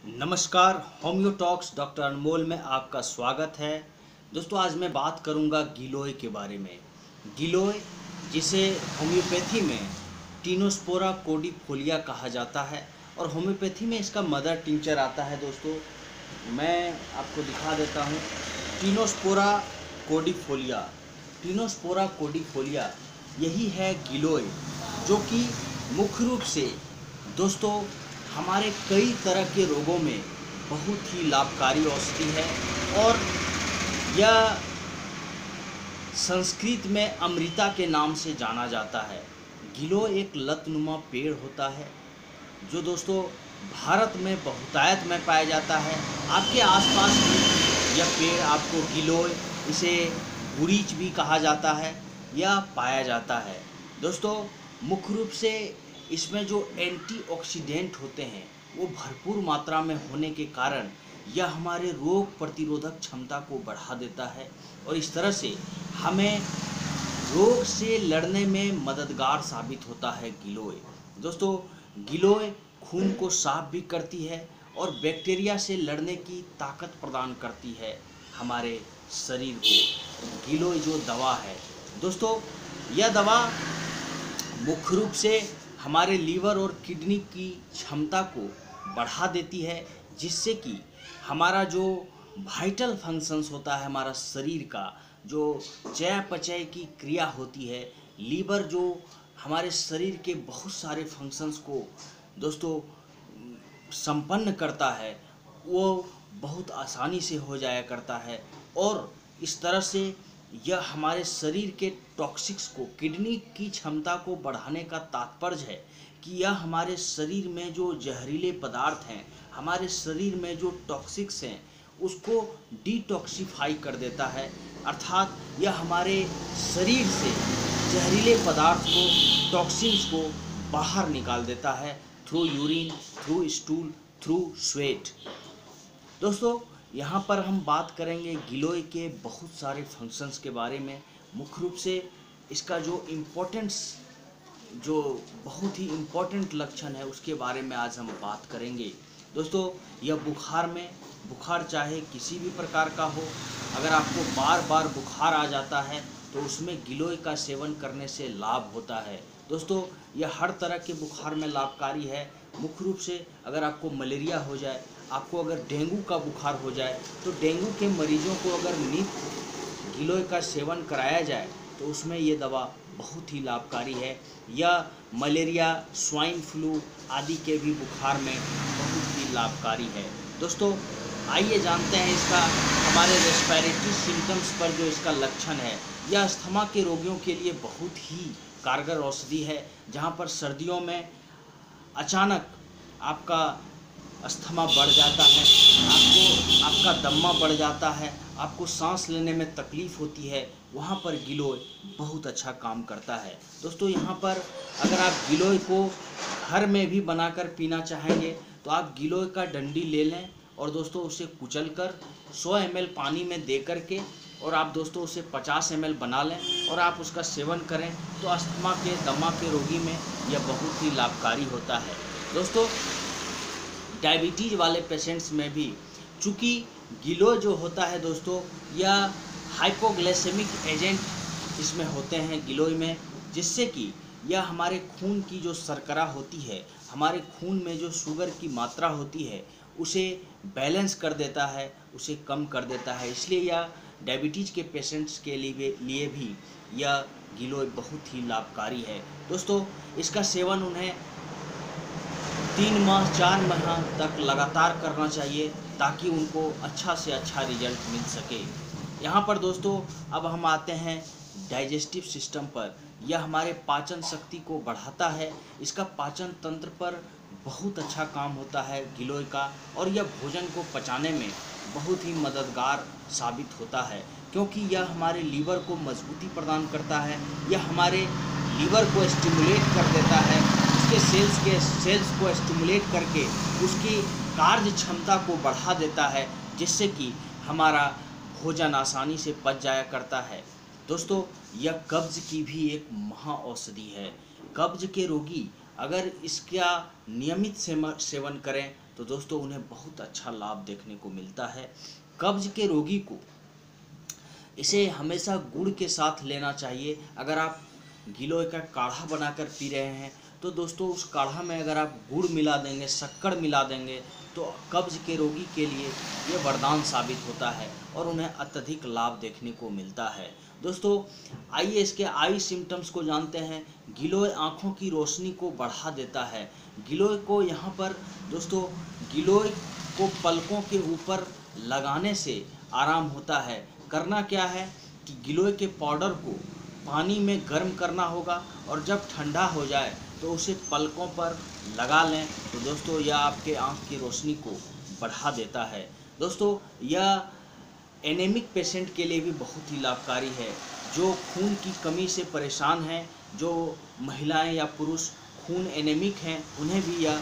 नमस्कार, homeo talks doctor अनमोल में आपका स्वागत है। दोस्तों, आज मैं बात करूंगा गिलोय के बारे में। गिलोय, जिसे होम्योपैथी में टिनोस्पोरा कोडीफोलिया कहा जाता है और होम्योपैथी में इसका मदर टिंचर आता है। दोस्तों, मैं आपको दिखा देता हूँ। टिनोस्पोरा कोडीफोलिया, टिनोस्पोरा कोडीफोलिया यही है गिलोय, जो कि मुख्य रूप से दोस्तों हमारे कई तरह के रोगों में बहुत ही लाभकारी औषधि है। और यह संस्कृत में अमृता के नाम से जाना जाता है। गिलोय एक लतनुमा पेड़ होता है जो दोस्तों भारत में बहुतायत में पाया जाता है। आपके आसपास भी यह पेड़ आपको गिलोय, इसे गुरीच भी कहा जाता है, यह पाया जाता है। दोस्तों, मुख्य रूप से इसमें जो एंटीऑक्सीडेंट होते हैं वो भरपूर मात्रा में होने के कारण यह हमारे रोग प्रतिरोधक क्षमता को बढ़ा देता है और इस तरह से हमें रोग से लड़ने में मददगार साबित होता है गिलोय। दोस्तों, गिलोय खून को साफ भी करती है और बैक्टीरिया से लड़ने की ताकत प्रदान करती है हमारे शरीर को। गिलोय जो दवा है दोस्तों, यह दवा मुख्य रूप से हमारे लीवर और किडनी की क्षमता को बढ़ा देती है, जिससे कि हमारा जो वाइटल फंक्शंस होता है, हमारा शरीर का जो चयापचय की क्रिया होती है, लीवर जो हमारे शरीर के बहुत सारे फंक्शंस को दोस्तों संपन्न करता है, वो बहुत आसानी से हो जाया करता है। और इस तरह से यह हमारे शरीर के टॉक्सिक्स को, किडनी की क्षमता को बढ़ाने का तात्पर्य है कि यह हमारे शरीर में जो जहरीले पदार्थ हैं, हमारे शरीर में जो टॉक्सिक्स हैं, उसको डिटॉक्सिफाई कर देता है। अर्थात यह हमारे शरीर से जहरीले पदार्थ को, टॉक्सिन्स को बाहर निकाल देता है through urine, through stool, through sweat. दोस्तों, यहाँ पर हम बात करेंगे गिलोय के बहुत सारे फंक्शंस के बारे में। मुख्य रूप से इसका जो बहुत ही इम्पोर्टेंट लक्षण है उसके बारे में आज हम बात करेंगे। दोस्तों, यह बुखार चाहे किसी भी प्रकार का हो, अगर आपको बार बार बुखार आ जाता है तो उसमें गिलोय का सेवन करने से लाभ होता है। दोस्तों, यह हर तरह के बुखार में लाभकारी है। मुख्य रूप से अगर आपको मलेरिया हो जाए, आपको अगर डेंगू का बुखार हो जाए, तो डेंगू के मरीजों को अगर नित्य गिलोय का सेवन कराया जाए तो उसमें ये दवा बहुत ही लाभकारी है। यह मलेरिया, स्वाइन फ्लू आदि के भी बुखार में बहुत ही लाभकारी है। दोस्तों, आइए जानते हैं इसका हमारे रेस्पिरेटरी सिम्टम्स पर जो इसका लक्षण है। यह अस्थमा के रोगियों के लिए बहुत ही कारगर औषधि है, जहाँ पर सर्दियों में अचानक आपका अस्थमा बढ़ जाता है, आपका दम्मा बढ़ जाता है, आपको सांस लेने में तकलीफ़ होती है, वहाँ पर गिलोय बहुत अच्छा काम करता है। दोस्तों, यहाँ पर अगर आप गिलोय को घर में भी बनाकर पीना चाहेंगे तो आप गिलोय का डंडी ले लें और दोस्तों उसे कुचलकर 100 ml पानी में दे करके और आप दोस्तों उसे 50 ml बना लें और आप उसका सेवन करें तो अस्थमा के, दमा के रोगी में यह बहुत ही लाभकारी होता है। दोस्तों, डायबिटीज़ वाले पेशेंट्स में भी, चूँकि गिलोय जो होता है दोस्तों, यह हाइपोग्लाइसेमिक एजेंट इसमें होते हैं गिलोय में, जिससे कि यह हमारे खून की जो शर्करा होती है, हमारे खून में जो शुगर की मात्रा होती है, उसे बैलेंस कर देता है, उसे कम कर देता है। इसलिए यह डायबिटीज़ के पेशेंट्स के लिए भी यह गिलोय बहुत ही लाभकारी है। दोस्तों, इसका सेवन उन्हें 3 माह 4 माह तक लगातार करना चाहिए ताकि उनको अच्छा से अच्छा रिजल्ट मिल सके। यहाँ पर दोस्तों अब हम आते हैं डाइजेस्टिव सिस्टम पर। यह हमारे पाचन शक्ति को बढ़ाता है, इसका पाचन तंत्र पर बहुत अच्छा काम होता है गिलोय का, और यह भोजन को पचाने में बहुत ही मददगार साबित होता है, क्योंकि यह हमारे लीवर को मजबूती प्रदान करता है। यह हमारे लीवर को स्टिमुलेट कर देता है, उसके सेल्स को स्टिमुलेट करके उसकी कार्य क्षमता को बढ़ा देता है, जिससे कि हमारा भोजन आसानी से पच जाया करता है। दोस्तों, यह कब्ज़ की भी एक महा औषधि है। कब्ज़ के रोगी अगर इसका नियमित सेवन करें तो तो दोस्तों उन्हें बहुत अच्छा लाभ देखने को मिलता है। कब्ज के रोगी को इसे हमेशा गुड़ के साथ लेना चाहिए। अगर आप गिलोय का काढ़ा बनाकर पी रहे हैं तो दोस्तों उस काढ़ा में अगर आप गुड़ मिला देंगे, शक्कर मिला देंगे, तो कब्ज के रोगी के लिए ये वरदान साबित होता है और उन्हें अत्यधिक लाभ देखने को मिलता है। दोस्तों आइए इसके आई सिम्टम्स को जानते हैं। गिलोय आँखों की रोशनी को बढ़ा देता है। गिलोय को यहाँ पर दोस्तों गिलोय को पलकों के ऊपर लगाने से आराम होता है। करना क्या है कि गिलोय के पाउडर को पानी में गर्म करना होगा और जब ठंडा हो जाए तो उसे पलकों पर लगा लें। तो दोस्तों यह आपके आँख की रोशनी को बढ़ा देता है। दोस्तों यह एनीमिक पेशेंट के लिए भी बहुत ही लाभकारी है। जो खून की कमी से परेशान हैं, जो महिलाएं या पुरुष खून एनीमिक हैं, उन्हें भी यह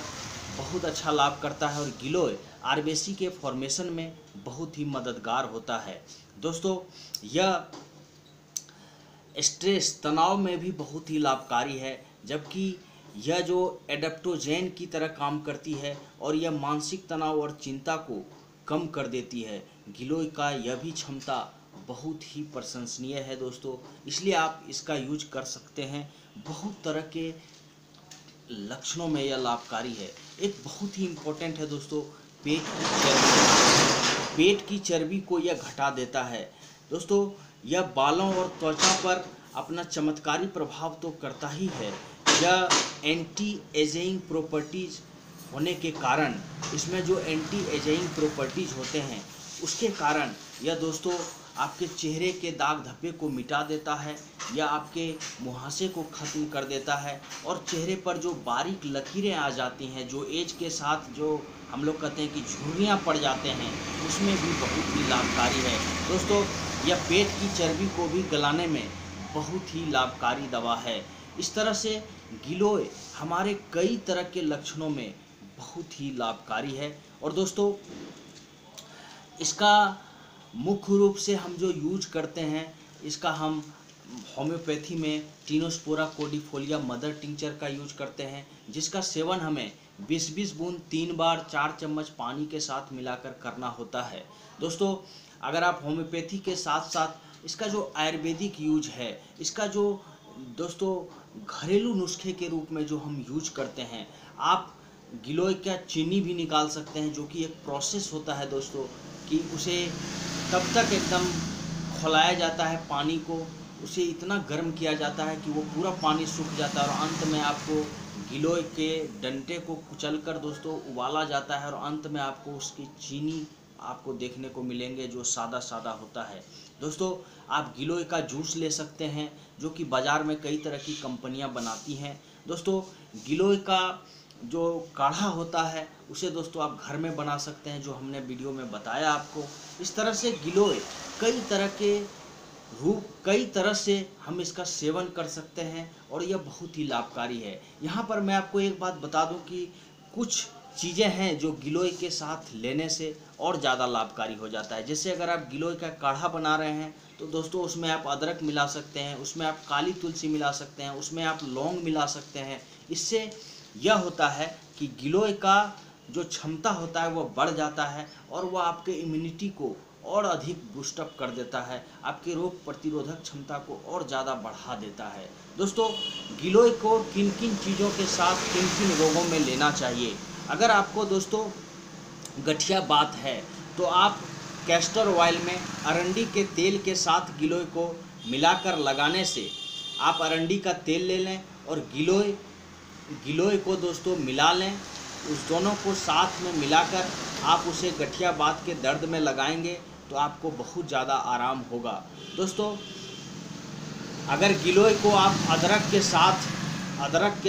बहुत अच्छा लाभ करता है और गिलोय आरबीसी के फॉर्मेशन में बहुत ही मददगार होता है। दोस्तों यह स्ट्रेस तनाव में भी बहुत ही लाभकारी है, जबकि यह जो एडेप्टोजेन की तरह काम करती है और यह मानसिक तनाव और चिंता को कम कर देती है। गिलोय का यह भी क्षमता बहुत ही प्रशंसनीय है दोस्तों, इसलिए आप इसका यूज कर सकते हैं। बहुत तरह के लक्षणों में यह लाभकारी है। एक बहुत ही इम्पोर्टेंट है दोस्तों, पेट की चर्बी। पेट की चर्बी को यह घटा देता है। दोस्तों यह बालों और त्वचा पर अपना चमत्कारी प्रभाव तो करता ही है। यह एंटी एजिंग प्रॉपर्टीज़ होने के कारण, इसमें जो एंटी एजिंग प्रॉपर्टीज़ होते हैं उसके कारण यह दोस्तों आपके चेहरे के दाग धब्बे को मिटा देता है या आपके मुहासे को ख़त्म कर देता है और चेहरे पर जो बारीक लकीरें आ जाती हैं, जो एज के साथ जो हम लोग कहते हैं कि झुर्रियाँ पड़ जाते हैं, उसमें भी बहुत ही लाभकारी है। दोस्तों यह पेट की चर्बी को भी गलाने में बहुत ही लाभकारी दवा है। इस तरह से गिलोय हमारे कई तरह के लक्षणों में बहुत ही लाभकारी है। और दोस्तों इसका मुख्य रूप से हम जो यूज करते हैं, इसका हम होम्योपैथी में टिनोस्पोरा कोडिफोलिया मदर टिंचर का यूज करते हैं, जिसका सेवन हमें 20-20 बूंद 3 बार 4 चम्मच पानी के साथ मिलाकर करना होता है। दोस्तों अगर आप होम्योपैथी के साथ साथ इसका जो आयुर्वेदिक यूज है, इसका जो दोस्तों घरेलू नुस्खे के रूप में जो हम यूज करते हैं, आप गिलोय का चीनी भी निकाल सकते हैं, जो कि एक प्रोसेस होता है दोस्तों कि उसे तब तक एकदम खौलाया जाता है, पानी को उसे इतना गर्म किया जाता है कि वो पूरा पानी सूख जाता है और अंत में आपको गिलोय के डंटे को कुचलकर दोस्तों उबाला जाता है और अंत में आपको उसकी चीनी आपको देखने को मिलेंगे जो सादा सादा होता है। दोस्तों आप गिलोय का जूस ले सकते हैं, जो कि बाज़ार में कई तरह की कंपनियां बनाती हैं। दोस्तों गिलोय का जो काढ़ा होता है उसे दोस्तों आप घर में बना सकते हैं, जो हमने वीडियो में बताया आपको। इस तरह से गिलोय कई तरह से हम इसका सेवन कर सकते हैं और यह बहुत ही लाभकारी है। यहाँ पर मैं आपको एक बात बता दूं कि कुछ चीज़ें हैं जो गिलोय के साथ लेने से और ज़्यादा लाभकारी हो जाता है। जैसे अगर आप गिलोय का काढ़ा बना रहे हैं तो दोस्तों उसमें आप अदरक मिला सकते हैं, उसमें आप काली तुलसी मिला सकते हैं, उसमें आप लौंग मिला सकते हैं। इससे यह होता है कि गिलोय का जो क्षमता होता है वह बढ़ जाता है और वह आपके इम्यूनिटी को और अधिक बूस्टअप कर देता है, आपके रोग प्रतिरोधक क्षमता को और ज़्यादा बढ़ा देता है। दोस्तों गिलोय को किन किन चीज़ों के साथ किन किन रोगों में लेना चाहिए? अगर आपको दोस्तों गठिया बात है तो आप कैस्टर ऑयल में अरंडी के तेल के साथ गिलोय को मिलाकर लगाने से, आप अरंडी का तेल ले लें और गिलोय को दोस्तों मिला लें, उस दोनों को साथ में मिलाकर आप उसे गठिया बात के दर्द में लगाएंगे तो आपको बहुत ज़्यादा आराम होगा। दोस्तों अगर गिलोय को आप अदरक के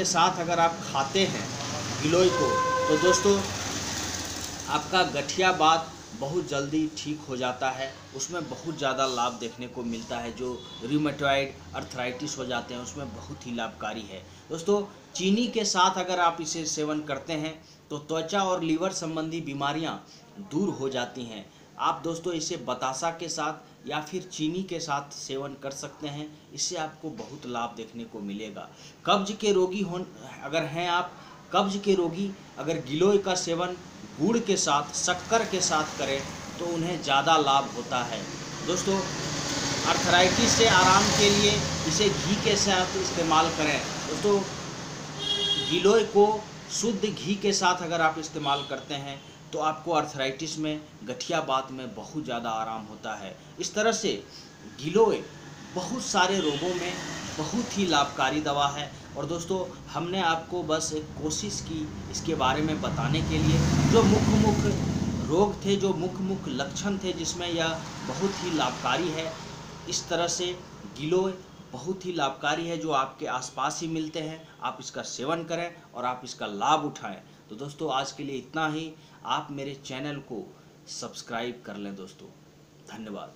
साथ अगर आप खाते हैं गिलोय को, तो दोस्तों आपका गठिया बात बहुत जल्दी ठीक हो जाता है, उसमें बहुत ज़्यादा लाभ देखने को मिलता है। जो रूमेटॉइड अर्थराइटिस हो जाते हैं उसमें बहुत ही लाभकारी है। दोस्तों चीनी के साथ अगर आप इसे सेवन करते हैं तो त्वचा और लीवर संबंधी बीमारियां दूर हो जाती हैं। आप दोस्तों इसे बतासा के साथ या फिर चीनी के साथ सेवन कर सकते हैं, इससे आपको बहुत लाभ देखने को मिलेगा। कब्ज के रोगी अगर हैं आप, कब्ज के रोगी अगर गिलोय का सेवन गुड़ के साथ, शक्कर के साथ करें तो उन्हें ज़्यादा लाभ होता है। दोस्तों, अर्थराइटिस से आराम के लिए इसे घी के साथ इस्तेमाल करें। दोस्तों, गिलोय को शुद्ध घी के साथ अगर आप इस्तेमाल करते हैं तो आपको अर्थराइटिस में, गठिया बात में बहुत ज़्यादा आराम होता है। इस तरह से गिलोय बहुत सारे रोगों में बहुत ही लाभकारी दवा है। और दोस्तों, हमने आपको बस एक कोशिश की इसके बारे में बताने के लिए, जो मुख्य रोग थे, जो मुख्य लक्षण थे जिसमें यह बहुत ही लाभकारी है। इस तरह से गिलोय बहुत ही लाभकारी है, जो आपके आसपास ही मिलते हैं। आप इसका सेवन करें और आप इसका लाभ उठाएं। तो दोस्तों, आज के लिए इतना ही। आप मेरे चैनल को सब्सक्राइब कर लें दोस्तों। धन्यवाद।